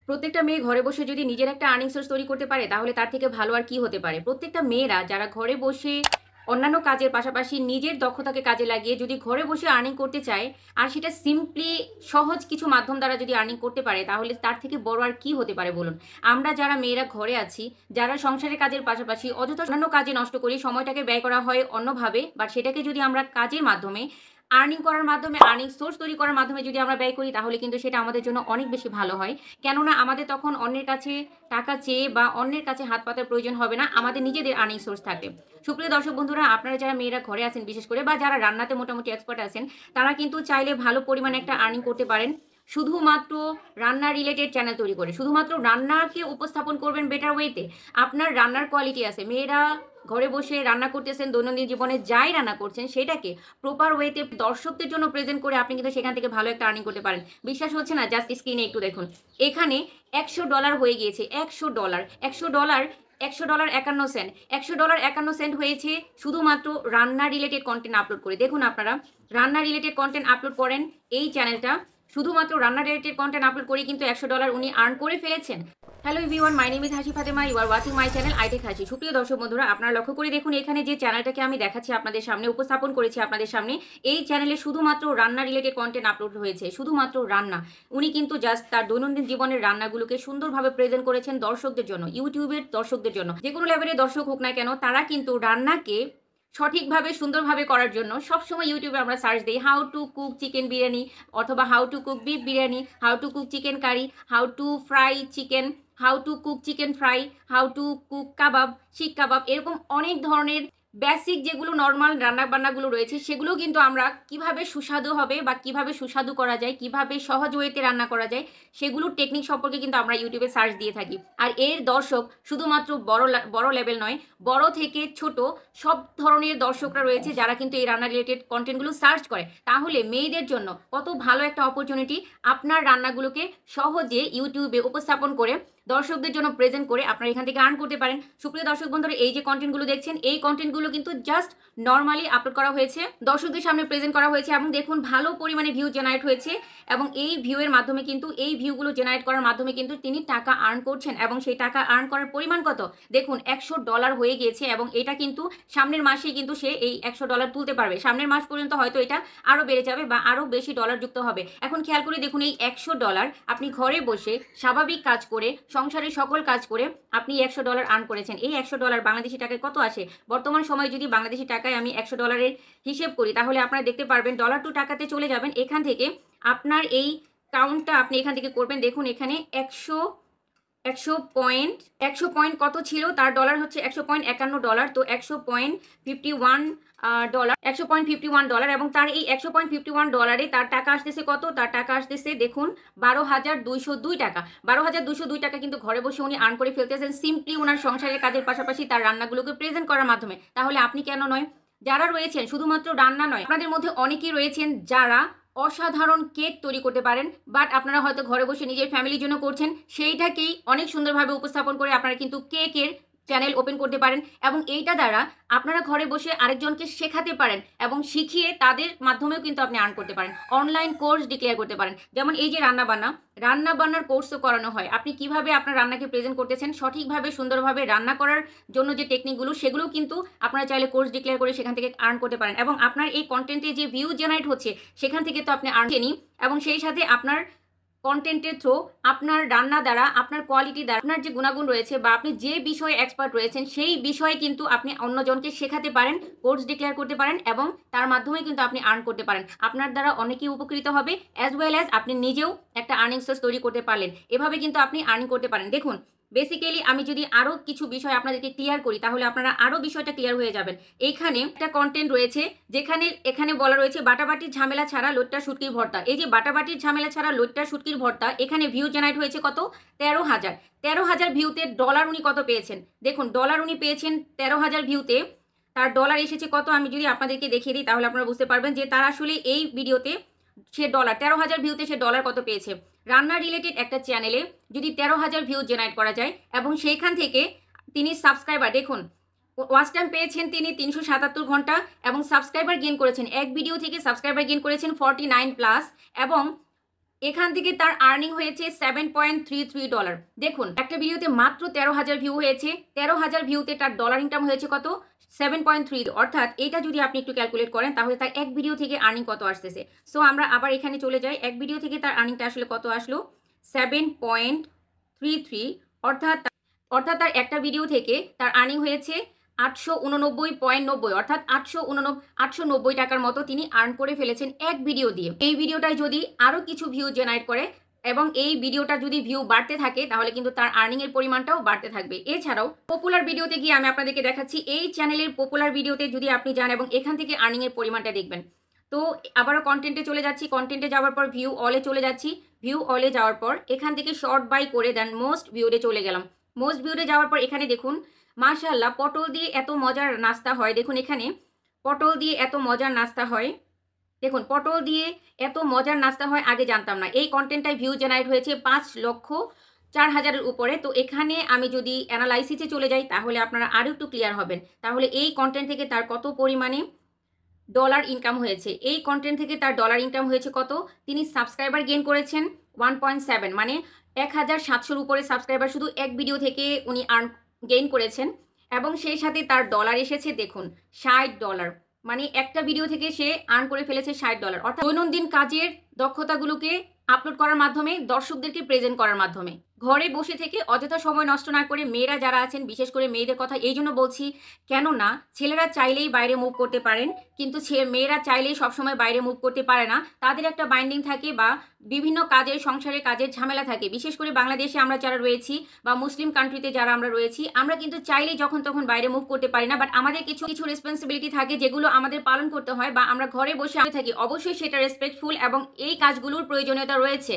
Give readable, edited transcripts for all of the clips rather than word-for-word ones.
প্রত্যেকটা মেয়ে ঘরে বসে যদি নিজের একটা আর্নিং সোর্স তৈরি করতে পারে তাহলে তার থেকে ভালো আর কি হতে পারে। প্রত্যেকটা মেয়েরা যারা ঘরে বসে অন্যান্য কাজের পাশাপাশি নিজের দক্ষতাকে কাজে লাগিয়ে যদি ঘরে বসে আর্নিং করতে চায়, আর সেটা সিম্পলি সহজ কিছু মাধ্যম দ্বারা যদি আর্নিং করতে পারে, তাহলে তার থেকে বড় আর কি হতে পারে বলুন। আমরা যারা মেয়েরা ঘরে আছি, যারা সংসারের কাজের পাশাপাশি অযথা অন্যান্য কাজে নষ্ট করি, সময়টাকে ব্যয় করা হয় অন্যভাবে, বা সেটাকে যদি আমরা কাজের মাধ্যমে আর্নিং করার মাধ্যমে, আর্নিং সোর্স তৈরি করার মাধ্যমে যদি আমরা ব্যয় করি, তাহলে কিন্তু সেটা আমাদের জন্য অনেক বেশি ভালো হয়। কেননা আমাদের তখন অন্যের কাছে টাকা চেয়ে বা অন্যের কাছে হাত পাতার প্রয়োজন হবে না, আমাদের নিজেদের আর্নিং সোর্স থাকবে। সুপ্রিয় দর্শক বন্ধুরা, আপনারা যারা মেয়েরা ঘরে আছেন বিশেষ করে, বা যারা রান্নাতে মোটামুটি এক্সপার্ট আছেন, তারা কিন্তু চাইলে ভালো পরিমাণে একটা আর্নিং করতে পারেন শুধুমাত্র রান্না রিলেটেড চ্যানেল তৈরি করে। শুধুমাত্র রান্নাকে উপস্থাপন করবেন বেটার ওয়েতে। আপনার রান্নার কোয়ালিটি আছে, মেয়েরা ঘরে বসে রান্না করতেছেন, দৈনন্দিন জীবনে যাই রান্না করছেন সেটাকে প্রপার ওয়েতে দর্শকদের জন্য প্রেজেন্ট করে আপনি কিন্তু সেখান থেকে ভালো একটা আর্নিং করতে পারেন। বিশ্বাস হচ্ছে না? জাস্ট স্ক্রিনে একটু দেখুন, এখানে $100 হয়ে গিয়েছে। $100, $100, $100 51 সেন্ট, $100 51 সেন্ট হয়েছে শুধুমাত্র রান্না রিলেটেড কন্টেন্ট আপলোড করে। দেখুন আপনারা, রান্না রিলেটেড কন্টেন্ট আপলোড করেন এই চ্যানেলটা, শুধুমাত্র রান্না রিলেটেড কন্টেন্ট আপলোড করে কিন্তু $100 উনি আর্ন করে ফেলেছেন। Hello everyone, my name is Hasi Fatema, you are watching my channel iTech Hasi. সুপ্রিয় দর্শক বন্ধুরা, আপনারা লক্ষ্য করে দেখুন, এখানে যে চ্যানেলটাকে আমি দেখাচ্ছি আপনাদের সামনে, উপস্থাপন করেছি আপনাদের সামনে, এই চ্যানেলে শুধুমাত্র রান্না রিলেটেড কন্টেন্ট আপলোড হয়েছে, শুধুমাত্র রান্না। উনি কিন্তু জাস্ট তার দৈনন্দিন জীবনের রান্নাগুলোকে সুন্দরভাবে প্রেজেন্ট করেছেন দর্শকদের জন্য, ইউটিউবের দর্শকদের জন্য। যে কোনো লেভেলের দর্শক হোক না কেন, তারা কিন্তু রান্নাকে সঠিকভাবে সুন্দরভাবে করার জন্য সবসময় ইউটিউবে আমরা সার্চ দিই, how to cook chicken biryani, অথবা how to cook beef biryani, how to cook chicken curry, how to fry chicken, how to cook chicken fry, how to cook kebab, seekh kebab, এরকম অনেক ধরনের বেসিক যেগুলো নর্মাল রান্না বান্নাগুলো রয়েছে, সেগুলো কিন্তু আমরা কিভাবে সুস্বাদু হবে বা কিভাবে সুস্বাদু করা যায়, কিভাবে সহজ ওয়েতে রান্না করা যায়, সেগুলোর টেকনিক সম্পর্কে কিন্তু আমরা ইউটিউবে সার্চ দিয়ে থাকি। আর এর দর্শক শুধুমাত্র বড় লেভেল নয়, বড় থেকে ছোট সব ধরনের দর্শকরা রয়েছে যারা কিন্তু এই রান্না রিলেটেড কন্টেন্টগুলো সার্চ করে। তাহলে মেয়েদের জন্য কত ভালো একটা অপরচুনিটি, আপনার রান্নাগুলোকে সহজে ইউটিউবে উপস্থাপন করে দর্শকদের জন্য প্রেজেন্ট করে আপনারা এখান থেকে আর্ন করতে পারেন। সুপ্রিয় দর্শক বন্ধুরা, এই যে কন্টেন্টগুলো দেখছেন, এই কন্টেন্টগুলো কিন্তু জাস্ট নর্মালি আপলোড করা হয়েছে, দর্শকদের সামনে প্রেজেন্ট করা হয়েছে, এবং দেখুন ভালো পরিমাণে ভিউ জেনারেট হয়েছে, এবং এই ভিউয়ের মাধ্যমে কিন্তু, এই ভিউগুলো জেনারেট করার মাধ্যমে কিন্তু তিনি টাকা আর্ন করছেন। এবং সেই টাকা আর্ন করার পরিমাণ কত দেখুন, $100 হয়ে গিয়েছে, এবং এটা কিন্তু সামনের মাসেই কিন্তু সে এই $100 তুলতে পারবে। সামনের মাস পর্যন্ত হয়তো এটা আরও বেড়ে যাবে বা আরও বেশি ডলার যুক্ত হবে। এখন খেয়াল করে দেখুন, এই $100 আপনি ঘরে বসে স্বাভাবিক কাজ করে, সংসারের সকল কাজ করে আপনি $100 আর্ন করেছেন। এই $100 বাংলাদেশি টাকায় কত আসে বর্তমান সময়? যদি বাংলাদেশি টাকায় আমি $100 হিসেব করি, তাহলে আপনারা দেখতে পারবেন ডলার টু টাকাতে চলে যাবেন। এখান থেকে আপনার এই কাউন্টটা আপনি এখান থেকে করবেন। দেখুন এখানে 100 পয়েন্ট কত ছিল, তার ডলার হচ্ছে $100.51। তো $100.51, এবং তার এই $100.51 তার টাকা আসতেছে কত? তার টাকা আসতেছে দেখুন 12,202 টাকা। 12,202 টাকা কিন্তু ঘরে বসে উনি আর্ন করে ফেলতেছেন, সিম্পলি ওনার সংসারের কাজের পাশাপাশি তার রান্নাগুলোকে প্রেজেন্ট করার মাধ্যমে। তাহলে আপনি কেন নয়? যারা রয়েছেন, শুধুমাত্র রান্না নয়, আপনাদের মধ্যে অনেকেই রয়েছেন যারা অসাধারণ কেক তৈরি করতে পারেন, বাট আপনারা হয়তো ঘরে বসে নিজের ফ্যামিলির জন্য করছেন, সেইটাকেই অনেক সুন্দরভাবে উপস্থাপন করে আপনারা কিন্তু কেকের চ্যানেল ওপেন করতে পারেন, এবং এইটা দ্বারা আপনারা ঘরে বসে আরেকজনকে শেখাতে পারেন, এবং শিখিয়ে তাদের মাধ্যমেও কিন্তু আপনি আর্ন করতে পারেন। অনলাইন কোর্স ডিক্লেয়ার করতে পারেন, যেমন এই যে রান্নাবান্নার কোর্সও করানো হয়। আপনি কিভাবে আপনার রান্নাকে প্রেজেন্ট করতেছেন, সঠিকভাবে সুন্দরভাবে রান্না করার জন্য যে টেকনিকগুলো, সেগুলো কিন্তু আপনারা চাইলে কোর্স ডিক্লেয়ার করে সেখান থেকে আর্ন করতে পারেন। এবং আপনার এই কন্টেন্টে যে ভিউ জেনারেট হচ্ছে, সেখান থেকে তো আপনি আর্ন জানি, এবং সেই সাথে আপনার কন্টেন্টের থ্রু, আপনার রান্না দ্বারা, আপনার কোয়ালিটি দ্বারা, আপনার যে গুণাগুণ রয়েছে বা আপনি যে বিষয়ে এক্সপার্ট রয়েছেন, সেই বিষয়ে কিন্তু আপনি অন্যজনকে শেখাতে পারেন, কোর্স ডিক্লেয়ার করতে পারেন, এবং তার মাধ্যমে কিন্তু আপনি আর্ন করতে পারেন। আপনার দ্বারা অনেকেই উপকৃত হবে, অ্যাজ ওয়েল অ্যাজ আপনি নিজেও একটা আর্নিং সোর্স তৈরি করতে পারলেন। এভাবে কিন্তু আপনি আর্নিং করতে পারেন। দেখুন বেসিক্যালি আমি যদি আরও কিছু বিষয় আপনাদেরকে ক্লিয়ার করি, তাহলে আপনারা আরও বিষয়টা ক্লিয়ার হয়ে যাবেন। এইখানে একটা কন্টেন্ট রয়েছে, এখানে বলা রয়েছে বাটাবাটির ঝামেলা ছাড়া লোট্টা শুটকির ভর্তা। এই যে বাটাবাটির ঝামেলা ছাড়া লোট্টা শুটকির ভর্তা, এখানে ভিউ জেনারেট হয়েছে কত? 13,000 ভিউতে ডলার উনি কত পেয়েছেন দেখুন। ডলার উনি পেয়েছেন 13,000 ভিউতে, তার ডলার এসেছে কত আমি যদি আপনাদেরকে দেখিয়ে দিই, তাহলে আপনারা বুঝতে পারবেন যে তার আসলে এই ভিডিওতে সে ডলার 13,000 ভিউতে সে ডলার কত পেয়েছে। রান্না রিলেটেড একটা চ্যানেলে যদি 13,000 ভিউ জেনারেট করা যায়, এবং সেইখান থেকে তিনি সাবস্ক্রাইবার দেখুন, ওয়াচ টাইম পেয়েছেন তিনি 377 ঘন্টা, এবং সাবস্ক্রাইবার গেইন করেছেন, এক ভিডিও থেকে সাবস্ক্রাইবার গেইন করেছেন 49+, এবং এখান থেকে তার আর্নিং হয়েছে $7.33। দেখুন একটা ভিডিওতে মাত্র 13,000 ভিউ হয়েছে, 13,000 ভিউতে তার ডলার ইনকাম হয়েছে কত, 7.3। অর্থাৎ এটা যদি আপনি একটু ক্যালকুলেট করেন তাহলে তার এক ভিডিও থেকে আর্নিং কত আসতেছে। সো আমরা আবার এখানে চলে যাই, এক ভিডিও থেকে তার আর্নিংটা আসলে কত আসলো, 7.33। অর্থাৎ তার একটা ভিডিও থেকে তার আর্নিং হয়েছে 889.90, অর্থাৎ 890 টাকার মতো তিনি আর্ন করে ফেলেছেন এক ভিডিও দিয়ে। এই ভিডিওটায় যদি আরও কিছু ভিউ জেনারেট করে এবং এই ভিডিওটা যদি ভিউ বাড়তে থাকে তাহলে কিন্তু তার আর্নিং এর পরিমাণটাও বাড়তে থাকবে। এছাড়াও পপুলার ভিডিওতে গিয়ে আমি আপনাদেরকে দেখাচ্ছি, এই চ্যানেলের পপুলার ভিডিওতে যদি আপনি যান এবং এখান থেকে আর্নিং এর পরিমাণটা দেখবেন। তো আবারও কন্টেন্টে চলে যাচ্ছি, কন্টেন্টে যাওয়ার পর ভিউ অলে চলে যাচ্ছি, ভিউ অলে যাওয়ার পর এখান থেকে শর্ট বাই করে দেন মোস্ট ভিউতে চলে গেলাম। মোস্ট ভিউতে যাওয়ার পর এখানে দেখুন মাশাআল্লাহ পটল দিয়ে এত মজার নাস্তা হয়। দেখুন এখানে পটল দিয়ে এত মজার নাস্তা হয়, দেখুন পটল দিয়ে এত মজার নাস্তা হয় আগে জানতাম না। এই কন্টেন্টটায় ভিউ জেনারেট হয়েছে 5,04,000-এর উপরে। তো এখানে আমি যদি অ্যানালাইসিসে চলে যাই তাহলে আপনারা আরও একটু ক্লিয়ার হবেন, তাহলে এই কন্টেন্ট থেকে তার কত পরিমাণে ডলার ইনকাম হয়েছে। এই কন্টেন্ট থেকে তার ডলার ইনকাম হয়েছে কত, তিনি সাবস্ক্রাইবার গেইন করেছেন 1.7, মানে 1,700-র উপরে সাবস্ক্রাইবার শুধু এক ভিডিও থেকে উনি আর্ন গেইন করেছেন। এবং সেই সাথে তার ডলার এসেছে দেখুন $60, মানে একটা ভিডিও থেকে সে আর্ন করে ফেলেছে $60। অর্থাৎ দৈনন্দিন কাজের দক্ষতাগুলোকে আপলোড করার মাধ্যমে, দর্শকদেরকে প্রেজেন্ট করার মাধ্যমে, ঘরে বসে থেকে অযথা সময় নষ্ট না করে মেয়েরা যারা আছেন, বিশেষ করে মেয়েদের কথা এই জন্য বলছি, কেননা ছেলেরা চাইলেই বাইরে মুভ করতে পারেন কিন্তু মেয়েরা চাইলেই সবসময় বাইরে মুভ করতে পারে না। তাদের একটা বাইন্ডিং থাকে বা বিভিন্ন কাজের, সংসারের কাজের ঝামেলা থাকে। বিশেষ করে বাংলাদেশে আমরা যারা রয়েছি বা মুসলিম কান্ট্রিতে যারা আমরা রয়েছি, আমরা কিন্তু চাইলেই যখন তখন বাইরে মুভ করতে পারি না। বাট আমাদের কিছু কিছু রেসপন্সিবিলিটি থাকে যেগুলো আমাদের পালন করতে হয় বা আমরা ঘরে বসে থাকি, অবশ্যই সেটা রেসপেক্টফুল এবং এই কাজগুলোর প্রয়োজনীয়তা রয়েছে।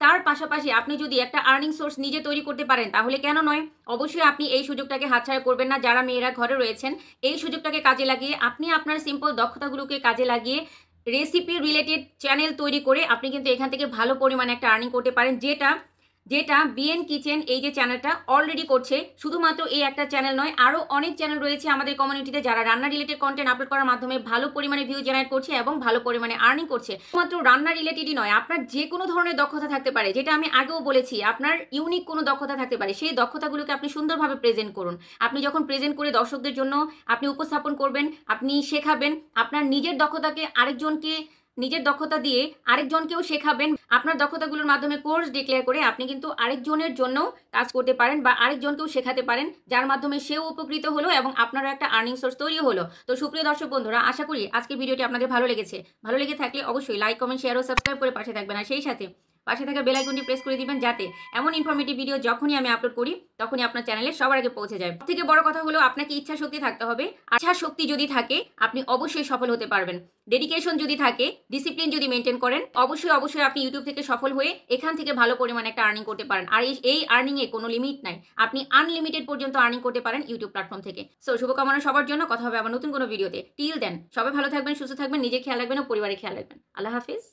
তার পাশাপাশি আপনি যদি একটা আর্নিং সোর্স নিজে তৈরি করতে পারেন তাহলে কেন নয়, অবশ্যই আপনি এই সুযোগটাকে হাতছাড়া করবেন না। যারা মেয়েরা ঘরে রয়েছেন এই সুযোগটাকে কাজে লাগিয়ে আপনি আপনার সিম্পল দক্ষতাগুলোকে কাজে লাগিয়ে রেসিপি রিলেটেড চ্যানেল তৈরি করে আপনি কিন্তু এখান থেকে ভালো পরিমাণে একটা আর্নিং করতে পারেন, যেটা বিএন কিচেন এই যে চ্যানেলটা অলরেডি করছে। শুধুমাত্র এই একটা চ্যানেল নয়, আরও অনেক চ্যানেল রয়েছে আমাদের কমিউনিটিতে যারা রান্না রিলেটেড কন্টেন্ট আপলোড করার মাধ্যমে ভালো পরিমাণে ভিউ জেনারেট করছে এবং ভালো পরিমাণে আর্নিং করছে। শুধুমাত্র রান্না রিলেটেডই নয়, আপনার যে কোনো ধরনের দক্ষতা থাকতে পারে, যেটা আমি আগেও বলেছি, আপনার ইউনিক কোনো দক্ষতা থাকতে পারে, সেই দক্ষতাগুলোকে আপনি সুন্দরভাবে প্রেজেন্ট করুন। আপনি যখন প্রেজেন্ট করে দর্শকদের জন্য আপনি উপস্থাপন করবেন, আপনি শেখাবেন, আপনার নিজের দক্ষতাকে নিজের দক্ষতা দিয়ে আরেকজনকেও শেখাবেন। আপনার দক্ষতাগুলোর মাধ্যমে কোর্স ডিক্লেয়ার করে আপনি কিন্তু আরেকজনের জন্য কাজ করতে পারেন বা আরেকজনকেও শেখাতে পারেন, যার মাধ্যমে সেও উপকৃত হলো এবং আপনারও একটা আর্নিং সোর্স তৈরি হলো। তো সুপ্রিয় দর্শক বন্ধুরা, আশা করি আজকের ভিডিওটি আপনাদের ভালো লেগেছে। ভালো লেগে থাকলে অবশ্যই লাইক, কমেন্ট, শেয়ার ও সাবস্ক্রাইব করে পাশে থাকবেন। আর সেই সাথে পাশে থাকা বেল আইকনটি প্রেস করে দিবেন যাতে এমন ইনফরমেটিভ ভিডিও যখনই আমি আপলোড করি তখনই আপনার চ্যানেলে সবার আগে পৌঁছে যায়। থেকে বড় কথা হলো আপনাকে ইচ্ছা শক্তি থাকতে হবে। ইচ্ছা শক্তি যদি থাকে আপনি অবশ্যই সফল হতে পারবেন। ডেডিকেশন যদি থাকে, ডিসিপ্লিন যদি মেনটেন করেন, অবশ্যই আপনি ইউটিউব থেকে সফল হয়ে এখান থেকে ভালো পরিমাণে একটা আর্নিং করতে পারেন। আর এই আর্নিং এ কোনো লিমিট নাই, আপনি আনলিমিটেড পর্যন্ত আর্নিং করতে পারেন ইউটিউব প্ল্যাটফর্ম থেকে। সো শুভকামনা সবার জন্য। কথা হবে আবার নতুন কোনো ভিডিওতে। টিল দেন সবাই ভালো থাকবেন, সুস্থ থাকবেন, নিজে খেয়াল রাখবেন ও পরিবারের খেয়াল রাখবেন। আল্লাহ হাফিজ।